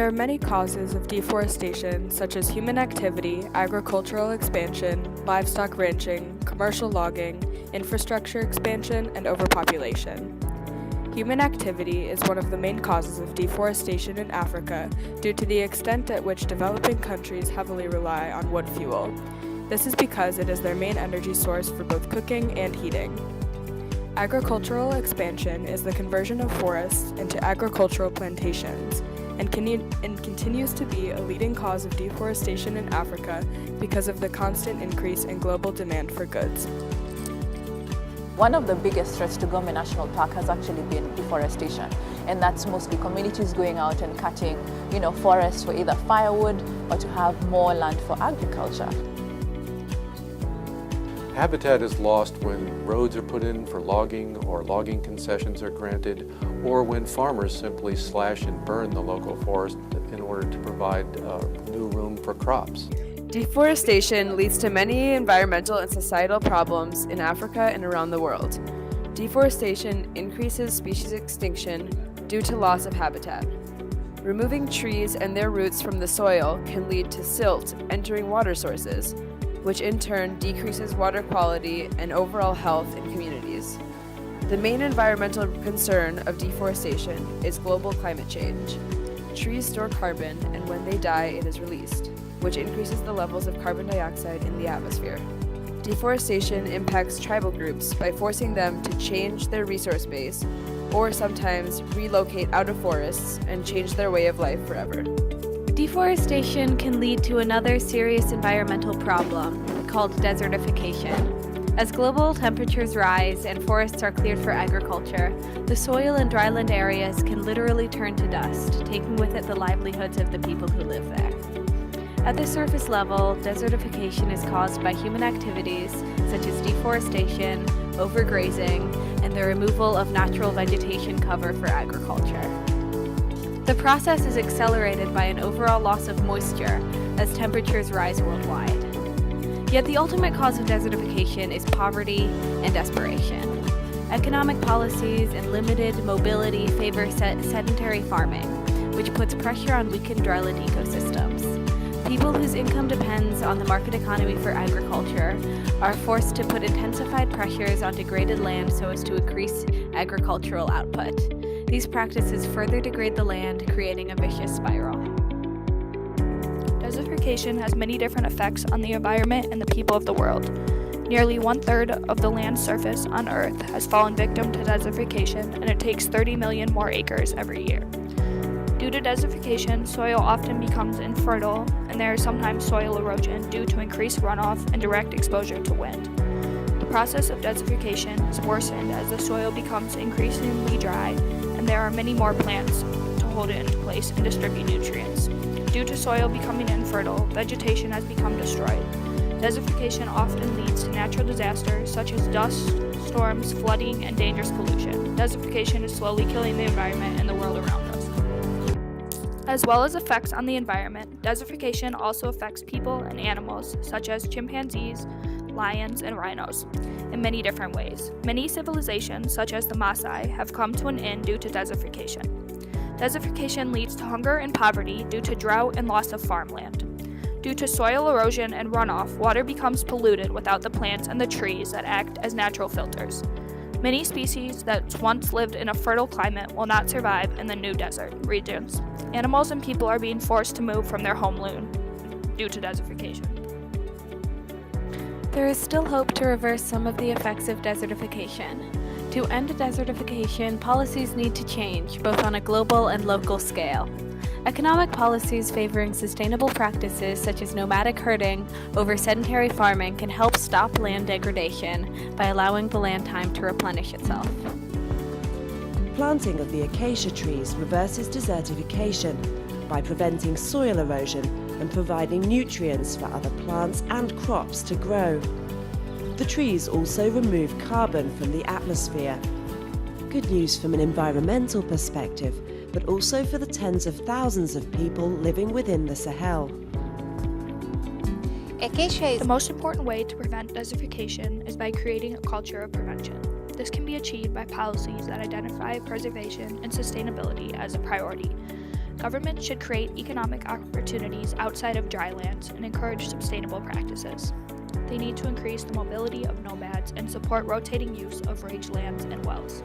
are many causes of deforestation, such as human activity, agricultural expansion, livestock ranching, commercial logging, infrastructure expansion, and overpopulation. Human activity is one of the main causes of deforestation in Africa due to the extent at which developing countries heavily rely on wood fuel. This is because it is their main energy source for both cooking and heating. Agricultural expansion is the conversion of forests into agricultural plantations and continues to be a leading cause of deforestation in Africa because of the constant increase in global demand for goods. One of the biggest threats to Gombe National Park has actually been deforestation, and that's mostly communities going out and cutting, forests for either firewood or to have more land for agriculture. Habitat is lost when roads are put in for logging or logging concessions are granted, or when farmers simply slash and burn the local forest in order to provide new room for crops. Deforestation leads to many environmental and societal problems in Africa and around the world. Deforestation increases species extinction due to loss of habitat. Removing trees and their roots from the soil can lead to silt entering water sources, which in turn decreases water quality and overall health in communities. The main environmental concern of deforestation is global climate change. Trees store carbon, and when they die, it is released, which increases the levels of carbon dioxide in the atmosphere. Deforestation impacts tribal groups by forcing them to change their resource base, or sometimes relocate out of forests and change their way of life forever. Deforestation can lead to another serious environmental problem called desertification. As global temperatures rise and forests are cleared for agriculture, the soil in dryland areas can literally turn to dust, taking with it the livelihoods of the people who live there. At the surface level, desertification is caused by human activities such as deforestation, overgrazing, and the removal of natural vegetation cover for agriculture. The process is accelerated by an overall loss of moisture as temperatures rise worldwide. Yet the ultimate cause of desertification is poverty and desperation. Economic policies and limited mobility favor sedentary farming, which puts pressure on weakened dryland ecosystems. People whose income depends on the market economy for agriculture are forced to put intensified pressures on degraded land so as to increase agricultural output. These practices further degrade the land, creating a vicious spiral. Desertification has many different effects on the environment and the people of the world. Nearly 1/3 of the land surface on Earth has fallen victim to desertification, and it takes 30 million more acres every year. Due to desertification, soil often becomes infertile, and there is sometimes soil erosion due to increased runoff and direct exposure to wind. The process of desertification is worsened as the soil becomes increasingly dry, and there are many more plants to hold it into place and distribute nutrients. Due to soil becoming infertile, vegetation has become destroyed. Desertification often leads to natural disasters such as dust, storms, flooding, and dangerous pollution. Desertification is slowly killing the environment and the world around us. As well as effects on the environment, desertification also affects people and animals, such as chimpanzees, lions, and rhinos, in many different ways. Many civilizations, such as the Maasai, have come to an end due to desertification. Desertification leads to hunger and poverty due to drought and loss of farmland. Due to soil erosion and runoff, water becomes polluted without the plants and the trees that act as natural filters. Many species that once lived in a fertile climate will not survive in the new desert regions. Animals and people are being forced to move from their homeland due to desertification. There is still hope to reverse some of the effects of desertification. To end desertification, policies need to change, both on a global and local scale. Economic policies favoring sustainable practices such as nomadic herding over sedentary farming can help stop land degradation by allowing the land time to replenish itself. Planting of the acacia trees reverses desertification by preventing soil erosion and providing nutrients for other plants and crops to grow. The trees also remove carbon from the atmosphere. Good news from an environmental perspective, but also for the tens of thousands of people living within the Sahel. The most important way to prevent desertification is by creating a culture of prevention. This can be achieved by policies that identify preservation and sustainability as a priority. Governments should create economic opportunities outside of dry lands and encourage sustainable practices. They need to increase the mobility of nomads and support rotating use of rangelands and wells,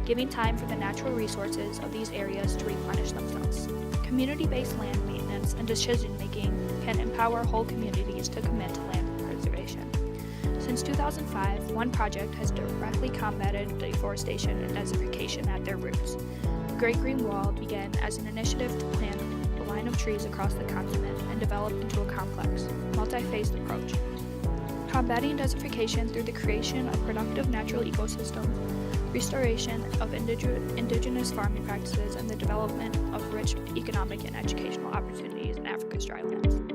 giving time for the natural resources of these areas to replenish themselves. Community-based land maintenance and decision-making can empower whole communities to commit to land preservation. Since 2005, one project has directly combated deforestation and desertification at their roots. The Great Green Wall began as an initiative to plant a line of trees across the continent and developed into a complex, multi-phased approach. Combating desertification through the creation of productive natural ecosystems, restoration of indigenous farming practices, and the development of rich economic and educational opportunities in Africa's dry lands.